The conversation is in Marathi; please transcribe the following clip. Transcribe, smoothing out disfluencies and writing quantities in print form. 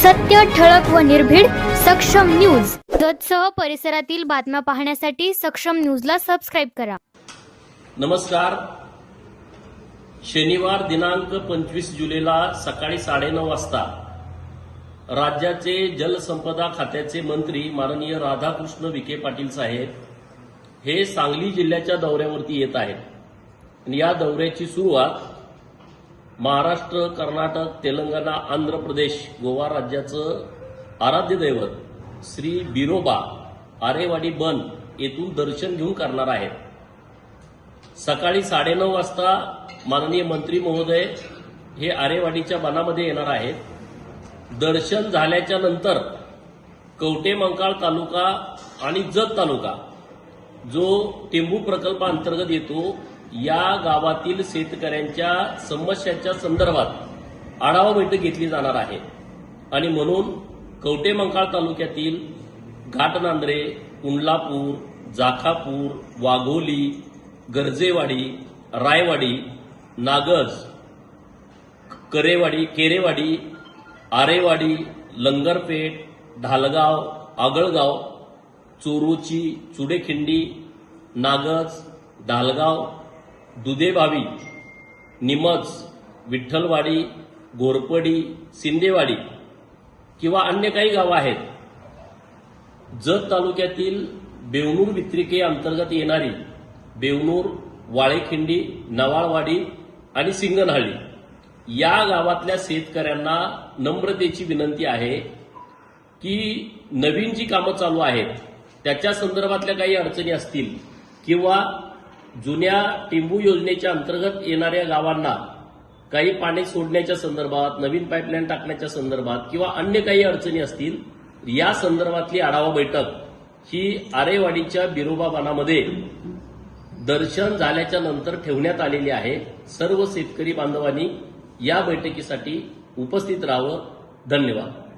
सत्य, ठळक व निर्भीड सक्षम न्यूज. जतसह परिसरातील बातम्या पाहण्यासाठी सक्षम न्यूजला सबस्क्राईब करा. नमस्कार. शनिवार दिनांक 25 जुलैला सकाळी 9:30 वाजता राज्याचे जलसंपदा खात्याचे मंत्री माननीय राधाकृष्ण विखे पाटील साहेब हे सांगली जिल्ह्याच्या दौऱ्यावरती येत आहेत. या दौऱ्याची सुरुवात महाराष्ट्र, कर्नाटक, तेलंगणा, आंध्र प्रदेश, गोवा राज्याचं आराध्य दैवत श्री बिरोबा आरेवाडी बन येथून दर्शन घेऊन करणार आहेत. सकाळी 9:30 वाजता माननीय मंत्री महोदय हे आरेवाडीच्या बनामध्ये येणार आहेत. दर्शन झाल्याच्या नंतर कवठेमंकाळ तालुका आणि जत तालुका जो टेंबू प्रकल्प अंतर्गत येतो या गावातील शेतकऱ्यांच्या समस्यांच्या संदर्भात आढावा बैठक घेतली जाणार आहे. आणि म्हणून कवठेमंकाळ तालुक्यातील घाटनांद्रे, कुंडलापूर, जाखापूर, वाघोली, गर्जेवाडी, रायवाडी, नागज, केरेवाडी, आरेवाडी, लंगरपेठ, ढालगाव, आगळगाव, चोरोची, चुडेखिंडी, नागज, ढालगाव, दुधेबावी, निमज, विठ्ठलवाडी, घोरपडी, सिंदेवाडी किंवा अन्य काही गावं आहेत. जत तालुक्यातील बेवनूर वित्रिके अंतर्गत येणारी बेवनूर, वाळेखिंडी, नवाळवाडी आणि सिंगनहळ्ळी या गावातल्या शेतकऱ्यांना नम्रतेची विनंती आहे की नवीन जी कामं चालू आहेत त्याच्या संदर्भातल्या काही अडचणी असतील किंवा जुन्या टेंबू योजनेच्या अंतर्गत येणाऱ्या गावांना काही पाणी सोडण्याच्या संदर्भात, नवीन पाईपलाईन टाकण्याच्या संदर्भात किंवा अन्य काही अडचणी असतील या संदर्भातली आढावा बैठक ही आरेवाडीच्या बिरोबा बनामध्ये दर्शन झाल्याच्या नंतर ठेवण्यात आलेली आहे. सर्व शेतकरी बांधवांनी या बैठकीसाठी उपस्थित राहावं. धन्यवाद.